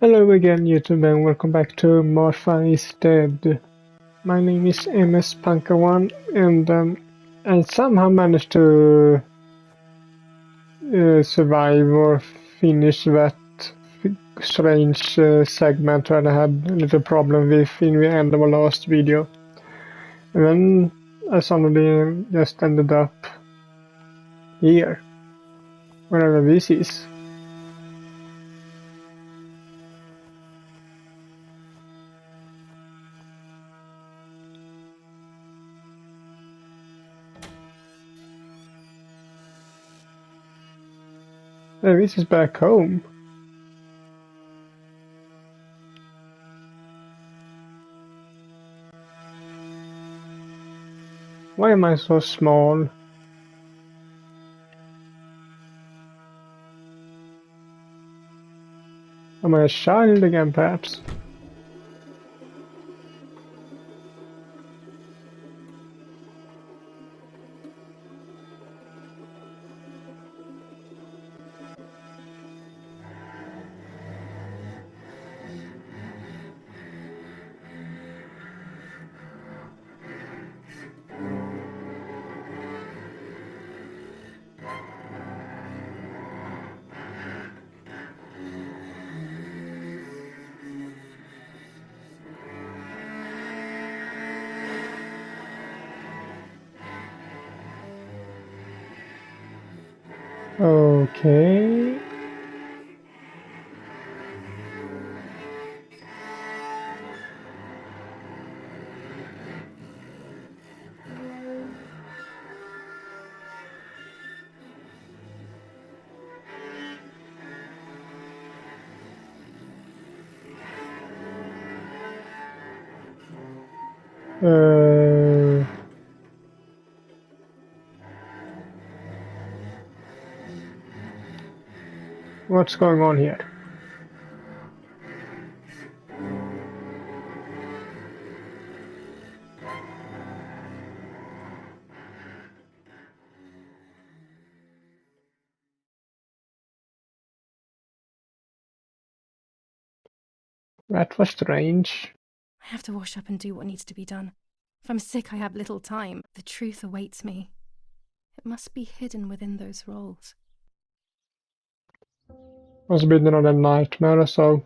Hello again, YouTube, and welcome back to Marfa is Dead. My name is MS Punker1, and I somehow managed to survive or finish that strange segment that I had a little problem with in the end of the last video. And then I suddenly just ended up here, wherever this is. This is back home. Why am I so small? Am I a child again, perhaps? Okay. What's going on here? That was strange. I have to wash up and do what needs to be done. If I'm sick, I have little time. The truth awaits me. It must be hidden within those rolls. Must have been another nightmare or so.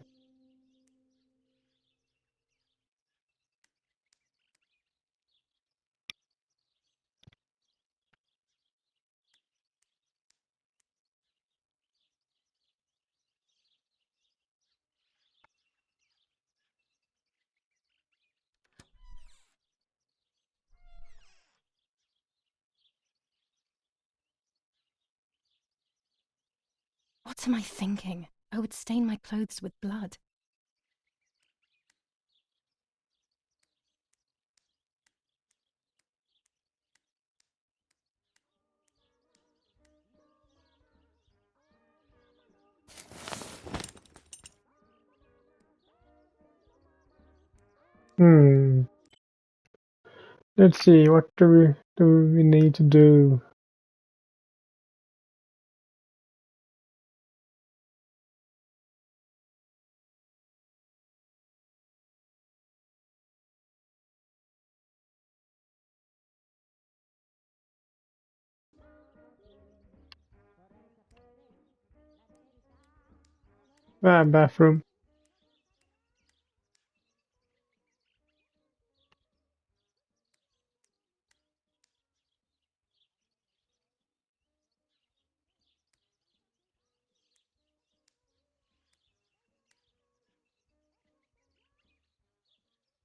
What am I thinking? I would stain my clothes with blood. Let's see, what do we need to do? Bathroom.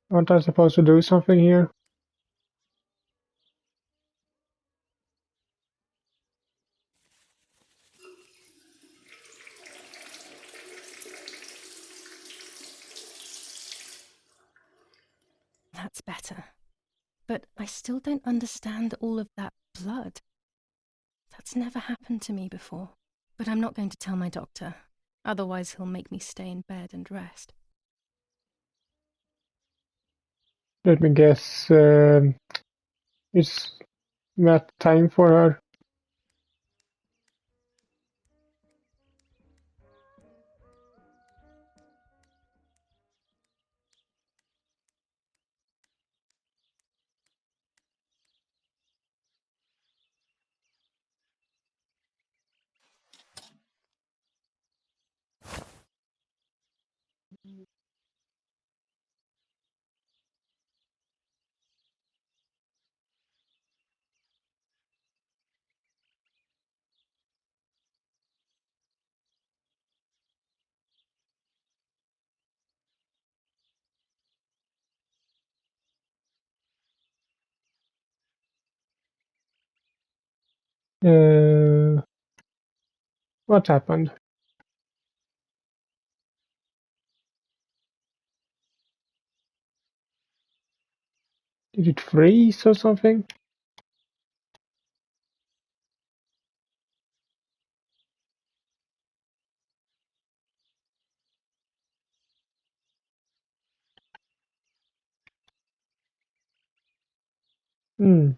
Aren't I supposed to do something here? That's better. But I still don't understand all of that blood. That's never happened to me before. But I'm not going to tell my doctor. Otherwise, he'll make me stay in bed and rest. Let me guess, it's that time for her. What happened? Did it freeze or something? Hmm.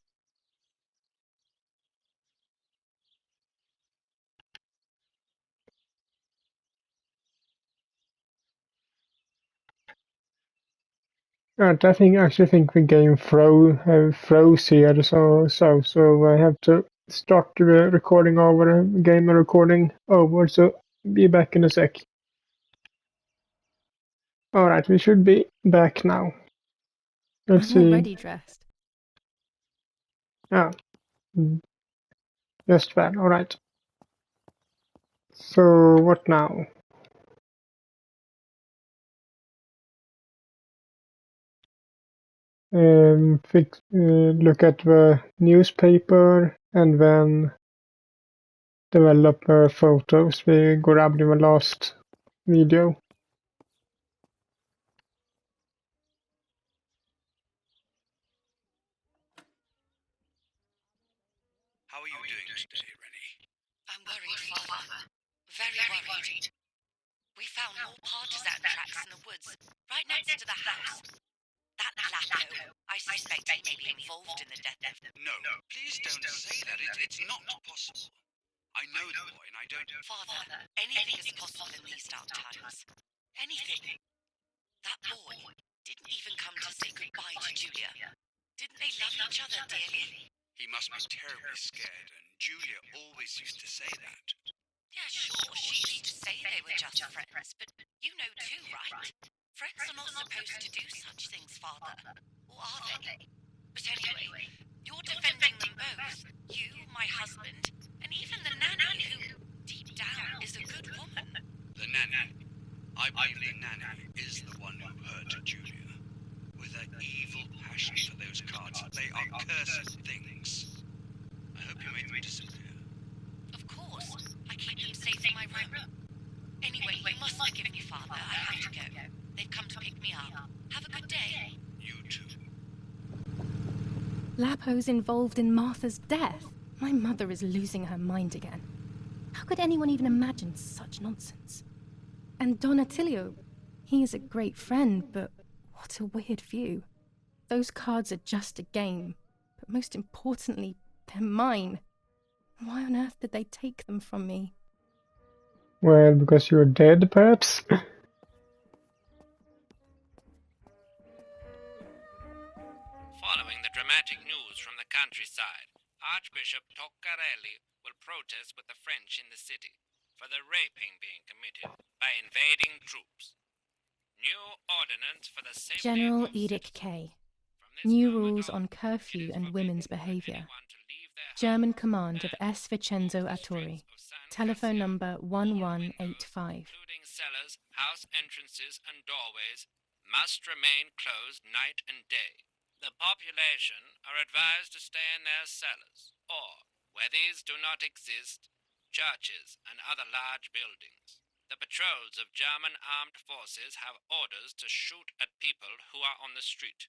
Right, actually think the game froze here, so I have to start the recording over, game recording over. So be back in a sec. All right, we should be back now. Let's I'm see. already dressed. Ah, just fine. All right. So what now? Look at the newspaper and then develop photos we grabbed in the last video. How are you doing today, Rennie? I'm worried, Father. Very worried. We found more partisan tracks in the woods, right next to the house. That Lapo, I suspect he may be involved in the death of... No, please don't say that. It's not possible. I know the boy and I don't... Father, anything is possible in these dark times. Anything. That boy didn't even come to say goodbye to Julia. Didn't they love each other dearly? He must be terribly scared, and Julia always used to say that. Yeah, sure, she used to say they were just friends, but you know too, right? Friends are not supposed to do such things, Father. Or are they? But anyway, you're defending them both. You, my husband, and even the nanny who, deep down, is a good woman. The nanny? I believe the nanny is the one who hurt Julia. With her evil passion for those cards, they are cursed things. I hope you made them disappear. Of course. I keep them safe in my room. Anyway, you must forgive me, Father. I have to go. They've come to pick me up. Have a good day. You too. Lapo's involved in Martha's death. My mother is losing her mind again. How could anyone even imagine such nonsense? And Don Attilio, he is a great friend, but what a weird view. Those cards are just a game, but most importantly, they're mine. Why on earth did they take them from me? Well, because you're dead, perhaps? Following the dramatic news from the countryside, Archbishop Toccarelli will protest with the French in the city for the raping being committed by invading troops. New ordinance for the safety General of Edict citizens. K. From this New moment rules on on, curfew it is and forbidden women's for behavior. anyone to leave their German homes command of and S. Vincenzo walk the Attori. streets of San Telephone Cassiano. number All windows, 1185. including cellars, house entrances, and doorways, must remain closed night and day. The population are advised to stay in their cellars, or, where these do not exist, churches and other large buildings. The patrols of German armed forces have orders to shoot at people who are on the street,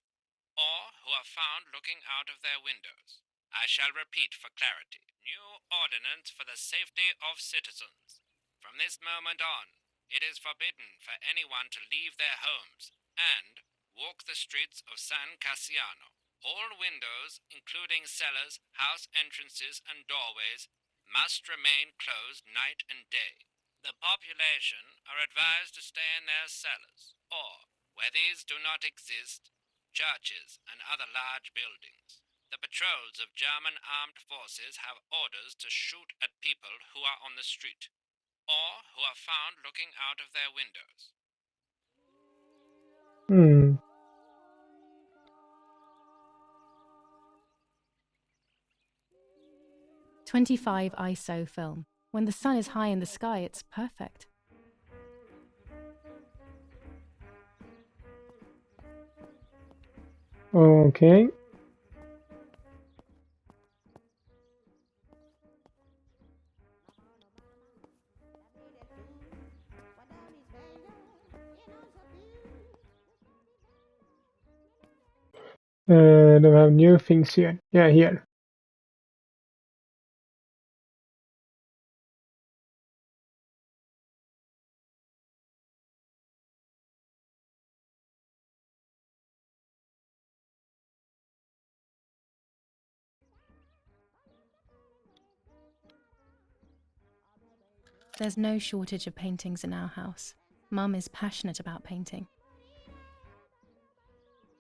or who are found looking out of their windows. I shall repeat for clarity. New ordinance for the safety of citizens. From this moment on, it is forbidden for anyone to leave their homes and walk the streets of San Cassiano. All windows, including cellars, house entrances, and doorways, must remain closed night and day. The population are advised to stay in their cellars, or, where these do not exist, churches and other large buildings. The patrols of German armed forces have orders to shoot at people who are on the street, or who are found looking out of their windows. Hmm. 25 ISO film. When the sun is high in the sky, it's perfect. Okay. Do we have new things here? Yeah, here. There's no shortage of paintings in our house. Mum is passionate about painting.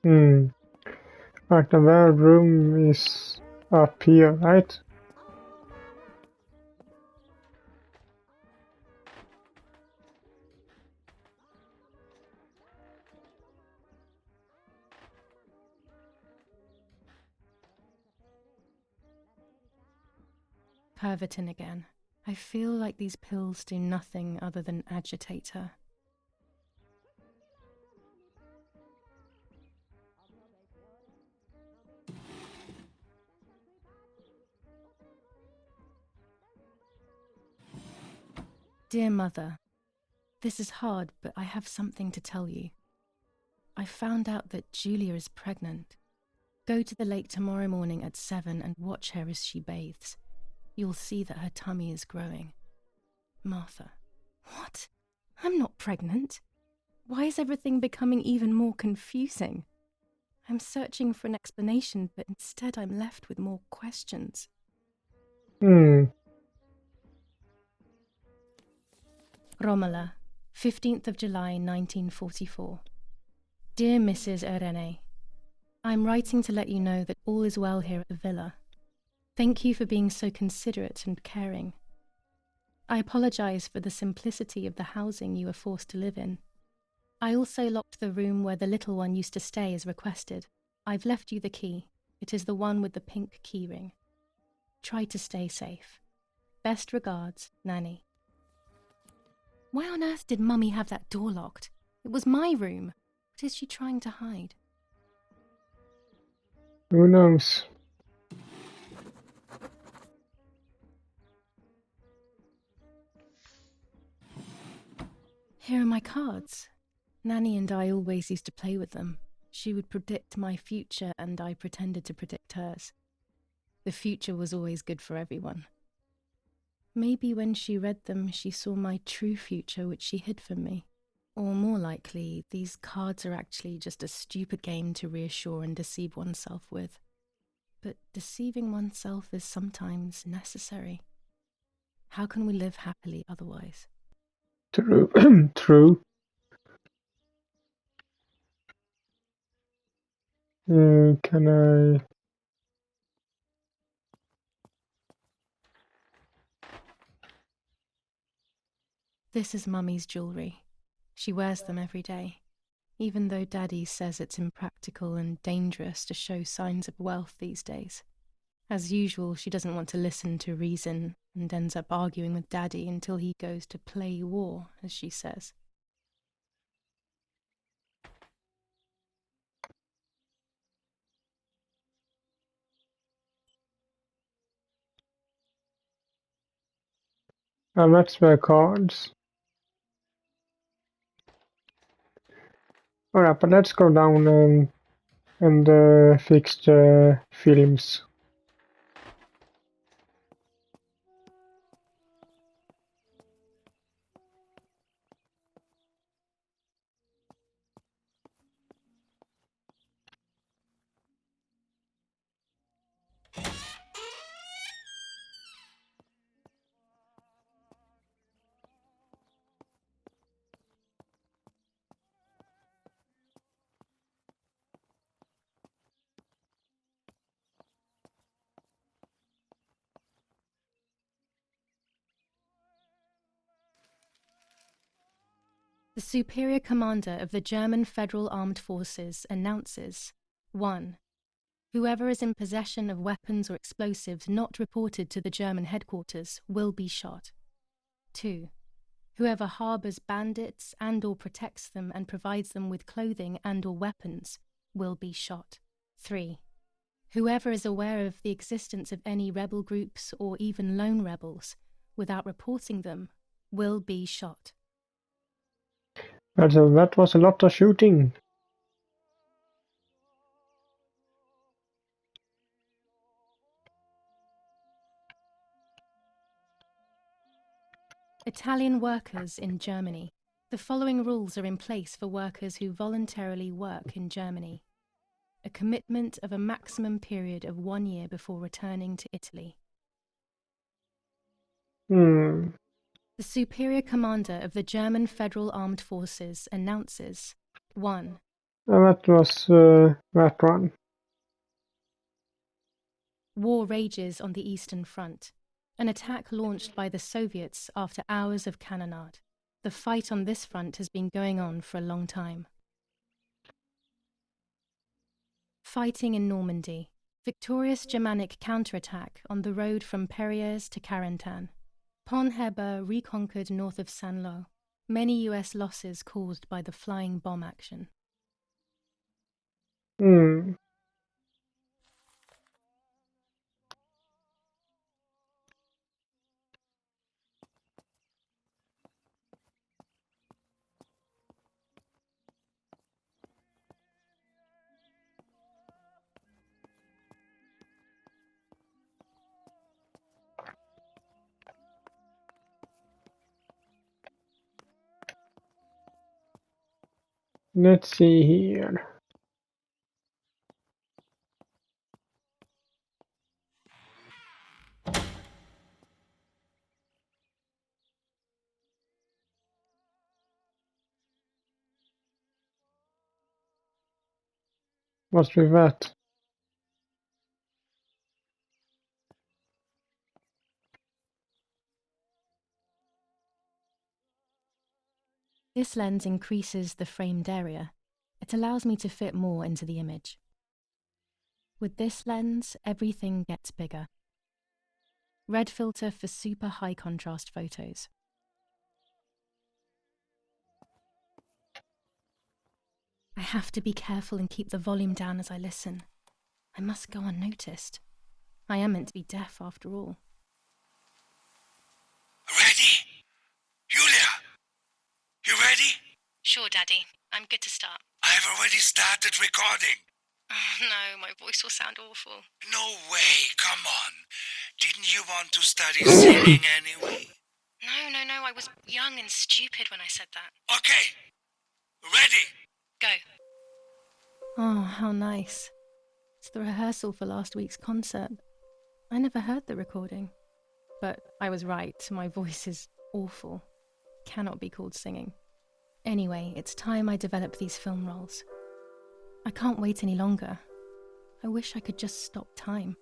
Hmm. Right, the well room is up here, right? Pervertin again. I feel like these pills do nothing other than agitate her. Dear Mother, this is hard, but I have something to tell you. I found out that Julia is pregnant. Go to the lake tomorrow morning at 7 and watch her as she bathes. You'll see that her tummy is growing. Martha. What? I'm not pregnant. Why is everything becoming even more confusing? I'm searching for an explanation, but instead I'm left with more questions. Hmm. Romola, 15th of July 1944. Dear Mrs. Irene, I'm writing to let you know that all is well here at the villa. Thank you for being so considerate and caring. I apologize for the simplicity of the housing you were forced to live in. I also locked the room where the little one used to stay as requested. I've left you the key. It is the one with the pink keyring. Try to stay safe. Best regards, Nanny. Why on earth did Mummy have that door locked? It was my room. What is she trying to hide? Who knows? Here are my cards. Nanny and I always used to play with them. She would predict my future and I pretended to predict hers. The future was always good for everyone. Maybe when she read them, she saw my true future which she hid from me. Or more likely, these cards are actually just a stupid game to reassure and deceive oneself with. But deceiving oneself is sometimes necessary. How can we live happily otherwise? True. True. Can I... This is Mummy's jewellery. She wears them every day, even though Daddy says it's impractical and dangerous to show signs of wealth these days. As usual, she doesn't want to listen to reason and ends up arguing with Daddy until he goes to play war, as she says. That's my cards. Alright, but let's go down and fix the films. The Superior Commander of the German Federal Armed Forces announces 1. Whoever is in possession of weapons or explosives not reported to the German headquarters will be shot. 2. Whoever harbors bandits and/or protects them and provides them with clothing and/or weapons will be shot. 3. Whoever is aware of the existence of any rebel groups or even lone rebels without reporting them will be shot. That was a lot of shooting. Italian workers in Germany. The following rules are in place for workers who voluntarily work in Germany. A commitment of a maximum period of 1 year before returning to Italy. The Superior Commander of the German Federal Armed Forces announces 1. That was that one. War rages on the Eastern Front. An attack launched by the Soviets after hours of cannonade. The fight on this front has been going on for a long time. Fighting in Normandy. Victorious Germanic counterattack on the road from Perrières to Carentan. Pont Heber reconquered north of Saint-Lô. Many US losses caused by the flying bomb action. Let's see here. What's with that? This lens increases the framed area. It allows me to fit more into the image. With this lens, everything gets bigger. Red filter for super high contrast photos. I have to be careful and keep the volume down as I listen. I must go unnoticed. I am meant to be deaf after all. Ready? Julia? You ready? Sure, Daddy. I'm good to start. I've already started recording. Oh no, my voice will sound awful. No way, come on. Didn't you want to study singing anyway? No, I was young and stupid when I said that. Okay, ready? Go. Oh, how nice. It's the rehearsal for last week's concert. I never heard the recording. But I was right, my voice is awful. Cannot be called singing. Anyway, it's time I develop these film roles. I can't wait any longer. I wish I could just stop time.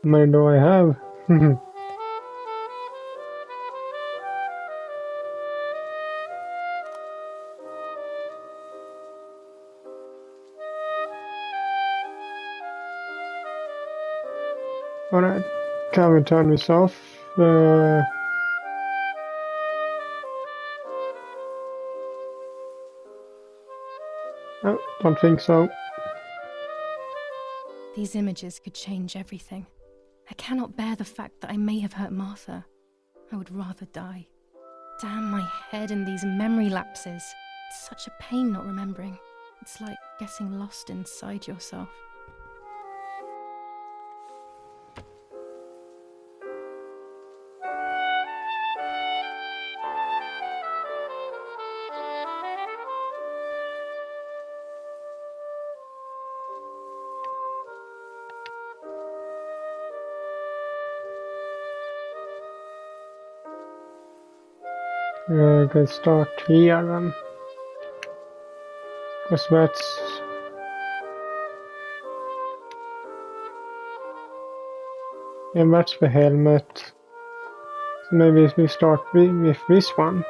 How many do I have? Alright, can we turn this off? No, don't think so. These images could change everything. I cannot bear the fact that I may have hurt Martha. I would rather die. Damn my head and these memory lapses. It's such a pain not remembering. It's like getting lost inside yourself. I can start here then. Because that's... Yeah, that's the helmet. So maybe if we start with this one.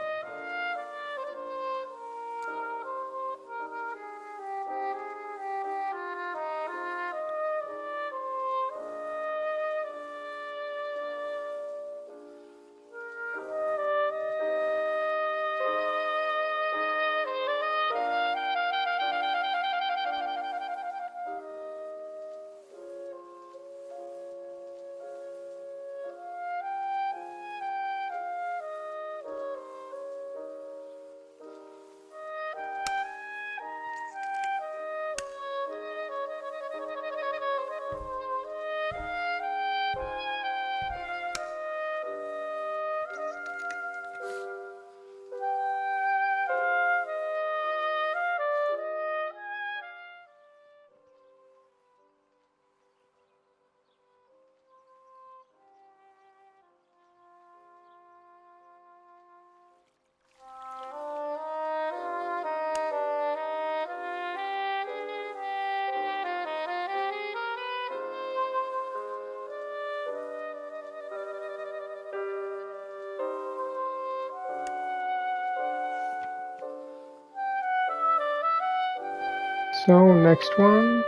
So next one.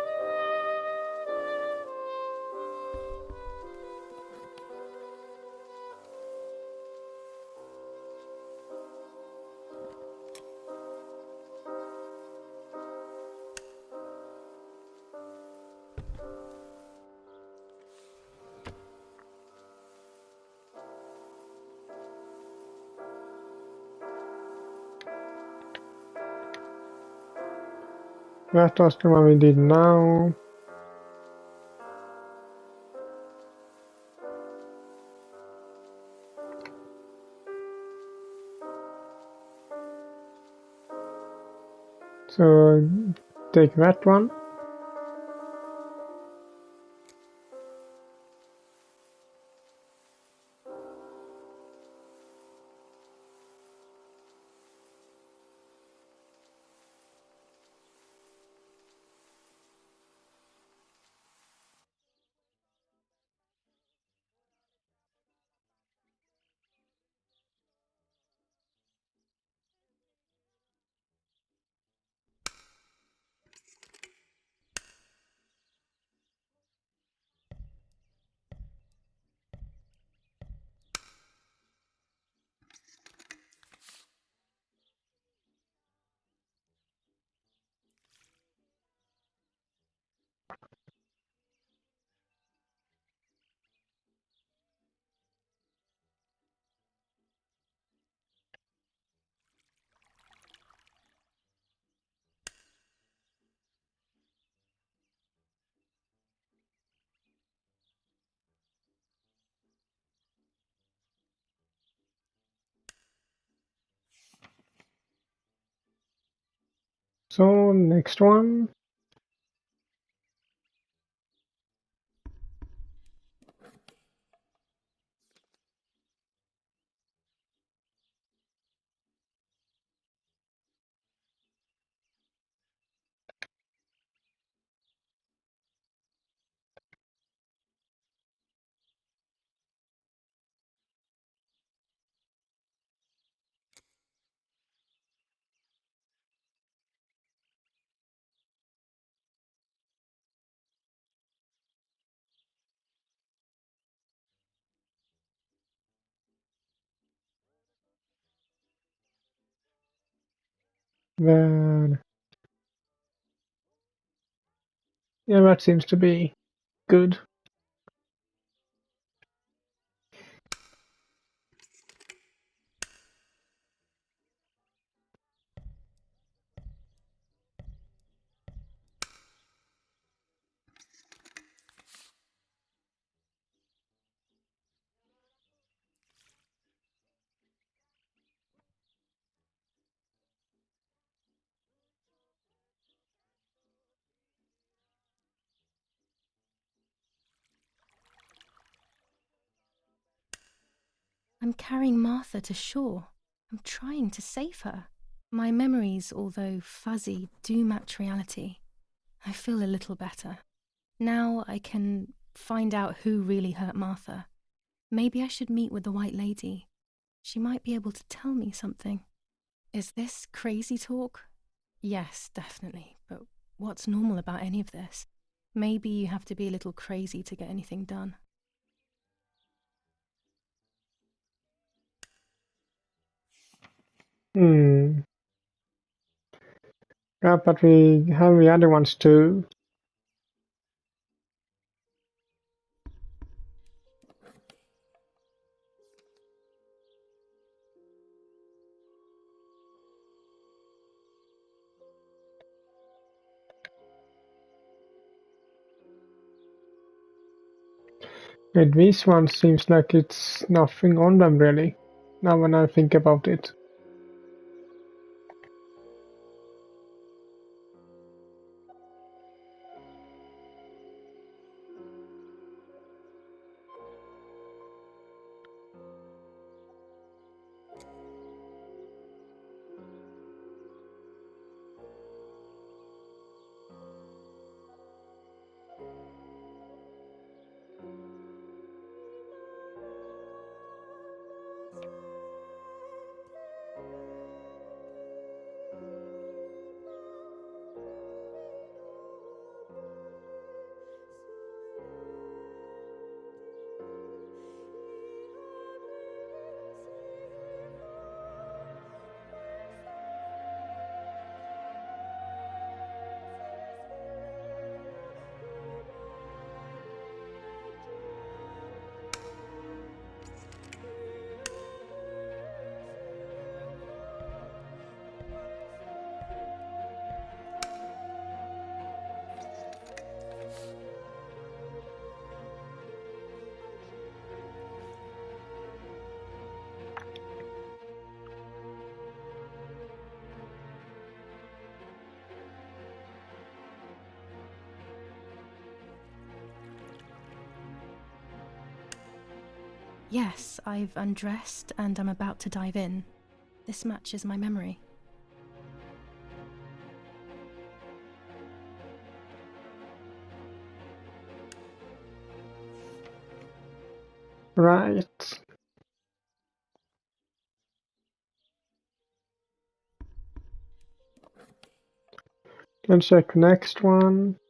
That was the one we did now. So take that one. So next one. Then yeah, that seems to be good. I'm carrying Martha to shore. I'm trying to save her. My memories, although fuzzy, do match reality. I feel a little better. Now I can find out who really hurt Martha. Maybe I should meet with the White Lady. She might be able to tell me something. Is this crazy talk? Yes, definitely. But what's normal about any of this? Maybe you have to be a little crazy to get anything done. Hmm. Yeah, but we have the other ones too. With these ones seems like it's nothing on them really, now when I think about it. Yes, I've undressed and I'm about to dive in. This matches my memory. Right. Let's check next one.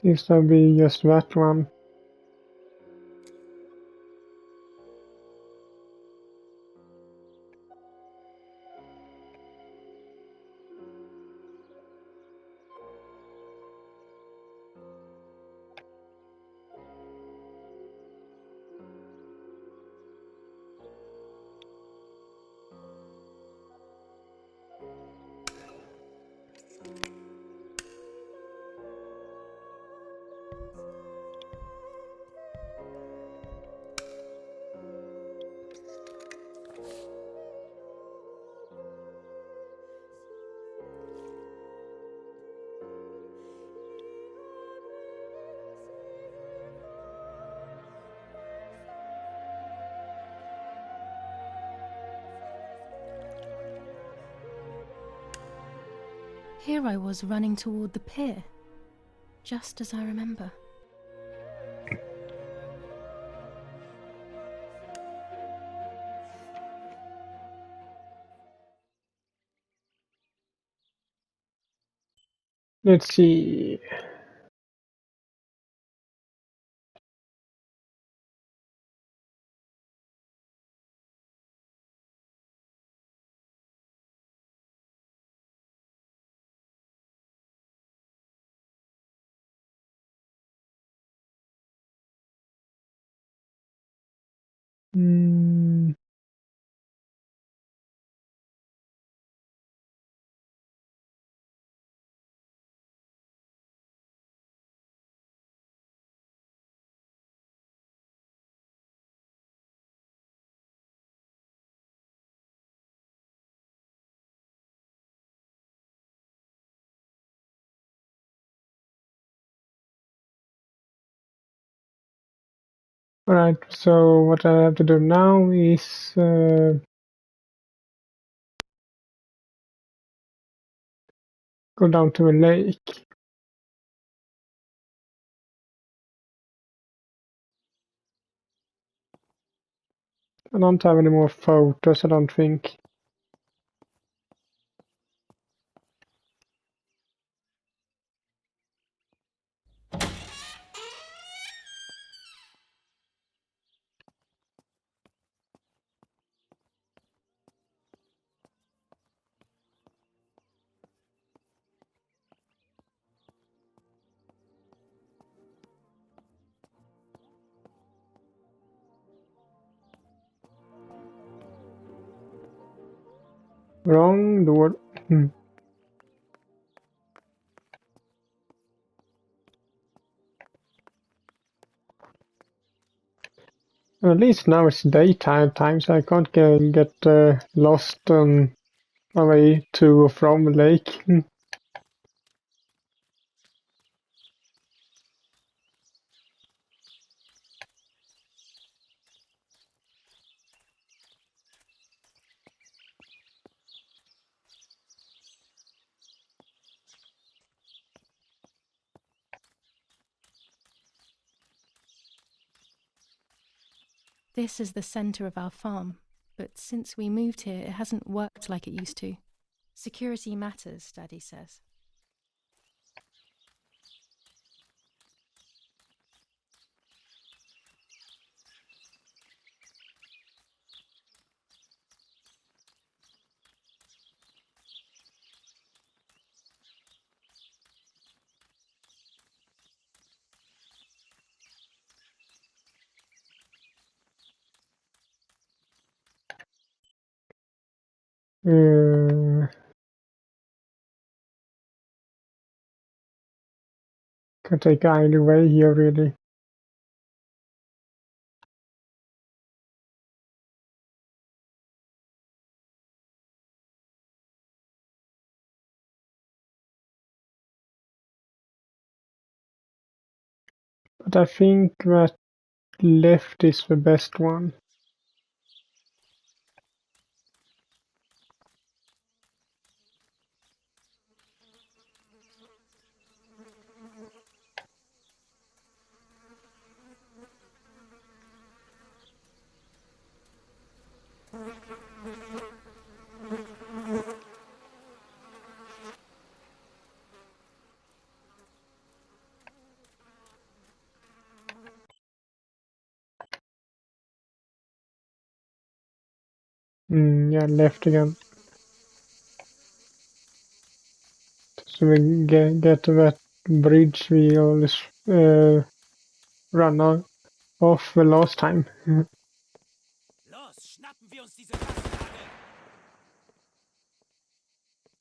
Seems to be just that one. Here I was running toward the pier, just as I remember. Let's see. Hmm. Alright, so what I have to do now is go down to a lake. I don't have any more photos, I don't think. Wrong door. At least now it's daytime, so I can't get lost on my way to or from the lake. This is the center of our farm, but since we moved here, it hasn't worked like it used to. Security matters, Daddy says. Can take either way here, really. But I think that left is the best one. Yeah, left again. So we get to that bridge we always run off the last time. Los, schnappen wir uns diese Bastarde!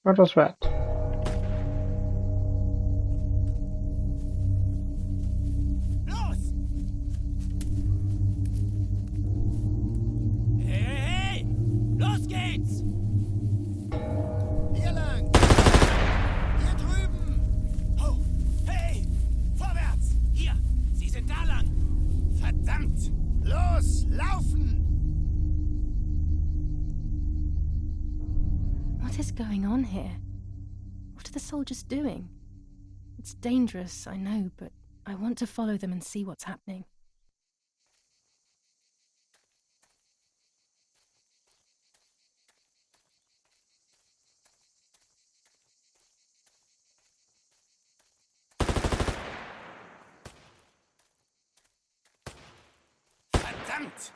What was that? Los! Hey, hey, hey! Los geht's! Hier lang! Hier drüben! Oh, hey! Vorwärts! Hier! Sie sind da lang! Verdammt! Los, laufen! What is going on here? What are the soldiers doing? It's dangerous, I know, but I want to follow them and see what's happening. Verdammt!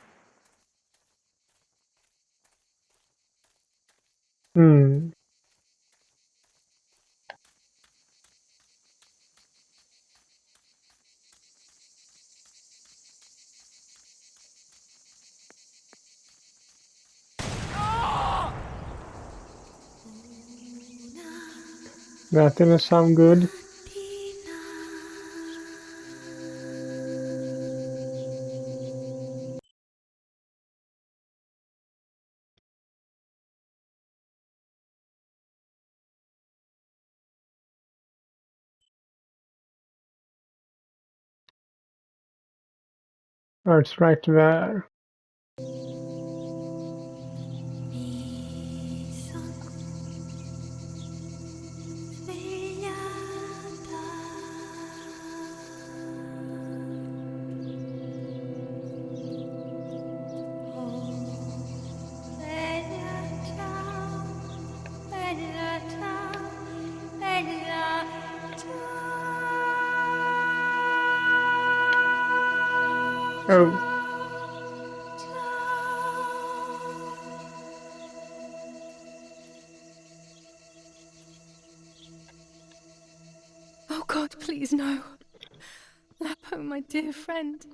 That didn't sound good. Oh, it's right there. Oh. Oh God, please no. Lapo, my dear friend.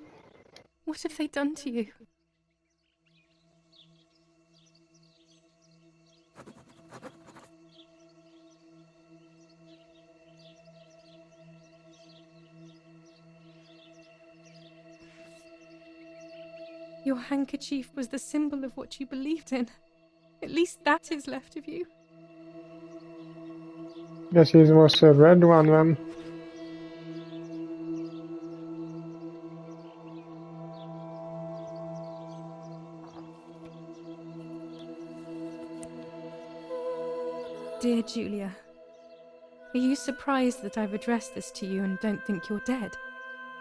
What have they done to you? Your handkerchief was the symbol of what you believed in. At least that is left of you. Guess it was a red one then. Dear Julia, are you surprised that I've addressed this to you and don't think you're dead?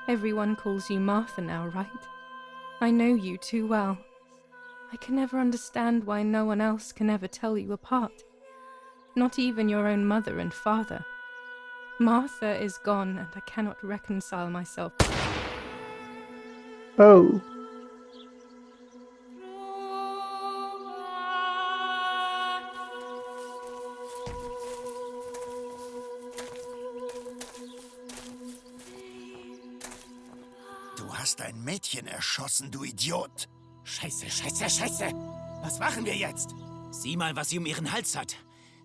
Everyone calls you Martha now, right? I know you too well. I can never understand why no one else can ever tell you apart. Not even your own mother and father. Martha is gone and I cannot reconcile myself. Oh. Du hast ein Mädchen erschossen, du Idiot. Scheiße, scheiße, scheiße. Was machen wir jetzt? Sieh mal, was sie um ihren Hals hat.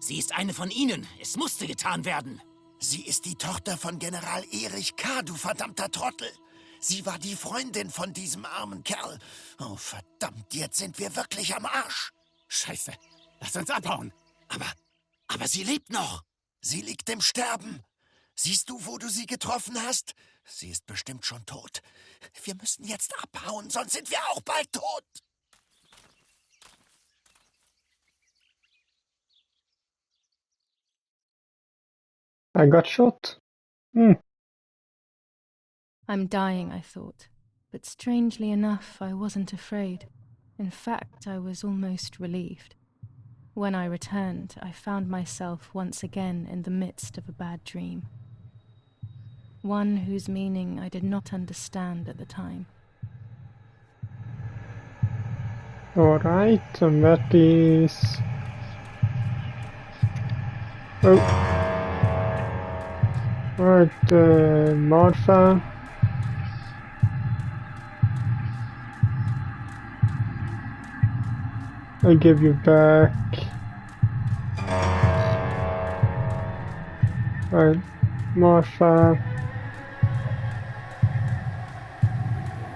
Sie ist eine von ihnen. Es musste getan werden. Sie ist die Tochter von General Erich K., du verdammter Trottel. Sie war die Freundin von diesem armen Kerl. Oh, verdammt, jetzt sind wir wirklich am Arsch. Scheiße, lass uns abhauen. Aber sie lebt noch. Sie liegt im Sterben. Siehst du, wo du sie getroffen hast? Sie ist bestimmt schon tot. Wir müssen jetzt abhauen, sonst sind wir auch bald tot. I got shot. Hmm. I'm dying, I thought. But strangely enough, I wasn't afraid. In fact, I was almost relieved. When I returned, I found myself once again in the midst of a bad dream. One whose meaning I did not understand at the time. Alright, and that is... Oh. Alright, Martha. I'll give you back. Alright, Martha.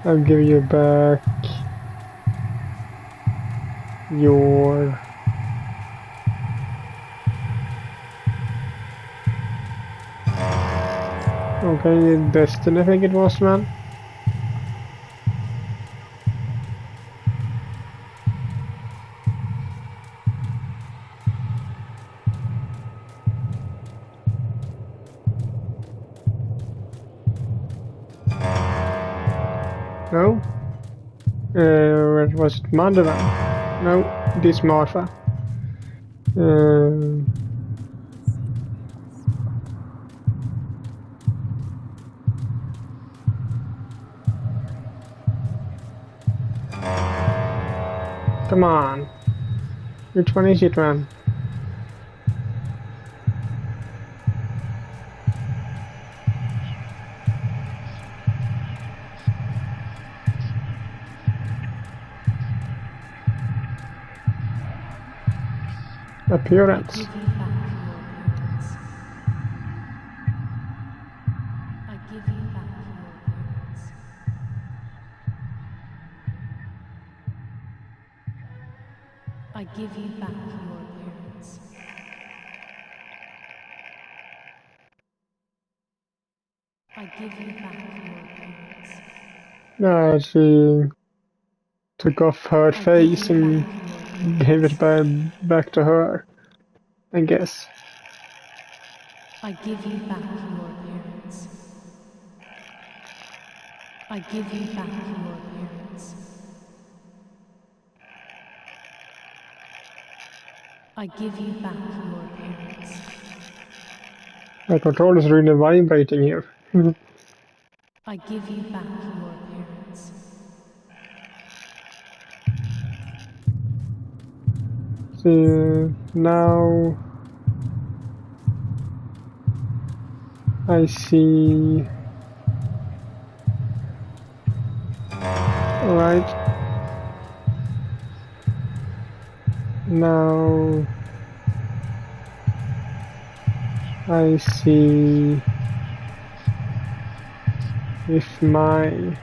I'll give you back your Destiny, I think it was, man. No? Was it Mother then? No, this Martha. Come on. Which one is it, man? Appearance. I give you back your appearance. I give you back your appearance. I give you back your appearance. She took off her face and gave it back to her, I guess. I give you back your appearance. I give you back your appearance. I give you back your appearance. My control is really vibrating here. I give you back your appearance. So now I see. Alright. Now I see with my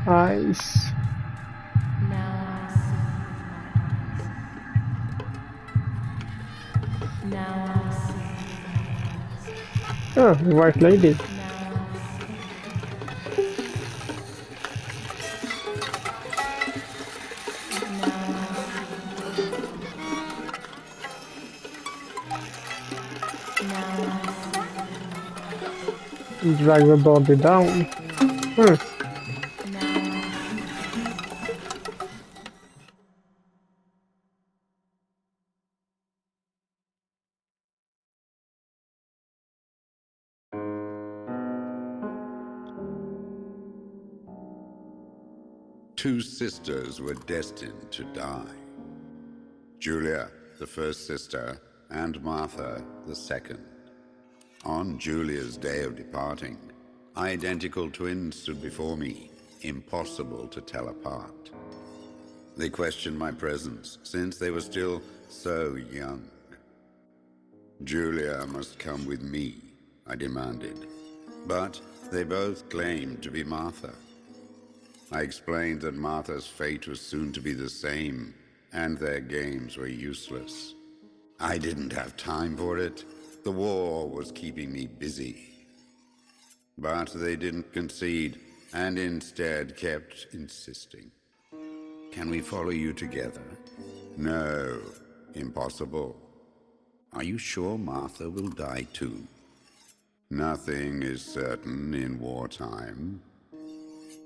eyes. Now I see with my eyes. Now I see with my eyes. Oh, the white lady. Now Drag the body down. Hmm. Two sisters were destined to die. Julia, the first sister, and Martha, the second. On Julia's day of departing, identical twins stood before me, impossible to tell apart. They questioned my presence, since they were still so young. Julia must come with me, I demanded, but they both claimed to be Martha. I explained that Martha's fate was soon to be the same, and their games were useless. I didn't have time for it. The war was keeping me busy. But they didn't concede, and instead kept insisting. Can we follow you together? No, impossible. Are you sure Martha will die too? Nothing is certain in wartime.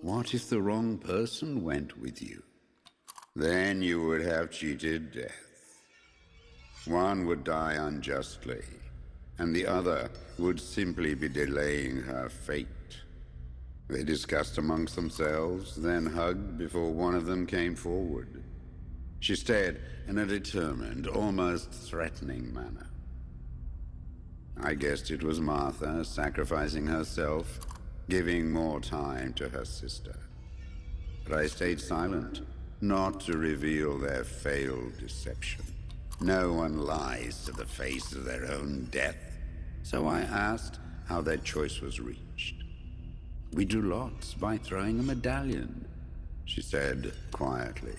What if the wrong person went with you? Then you would have cheated death. One would die unjustly, and the other would simply be delaying her fate. They discussed amongst themselves, then hugged before one of them came forward. She stared in a determined, almost threatening manner. I guessed it was Martha sacrificing herself, giving more time to her sister. But I stayed silent, not to reveal their failed deception. No one lies to the face of their own death, so I asked how their choice was reached. We drew lots by throwing a medallion, she said quietly.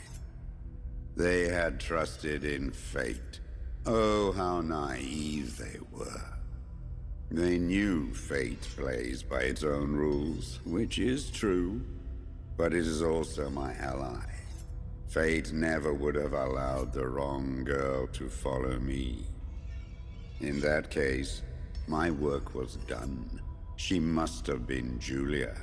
They had trusted in fate. Oh, how naive they were. They knew fate plays by its own rules, which is true, but it is also my ally. Fate never would have allowed the wrong girl to follow me. In that case, my work was done. She must have been Julia.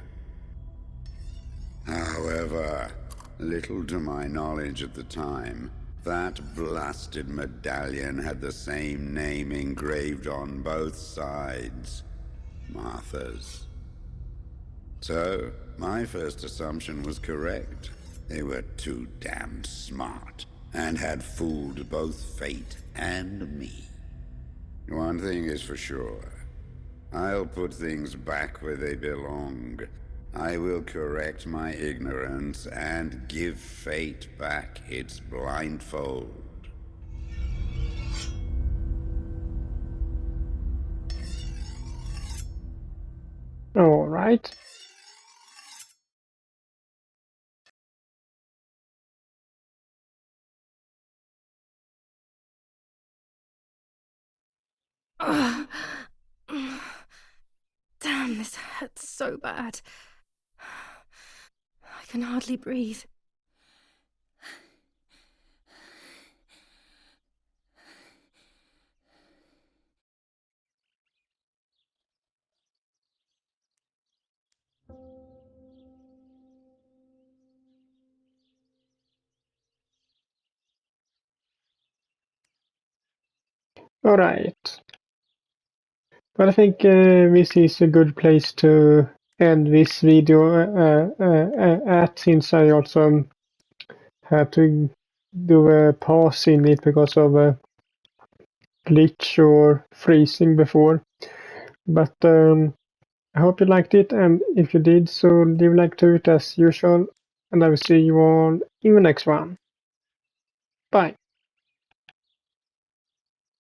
However, little to my knowledge at the time, that blasted medallion had the same name engraved on both sides. Martha's. So, my first assumption was correct. They were too damn smart, and had fooled both fate and me. One thing is for sure. I'll put things back where they belong. I will correct my ignorance and give fate back its blindfold. All right. Damn Damn, this hurts so bad. I can hardly breathe. Alright. But I think this is a good place to end this video at, since I also had to do a pause in it because of a glitch or freezing before. But I hope you liked it, and if you did, so leave a like to it as usual, and I will see you all in the next one. Bye.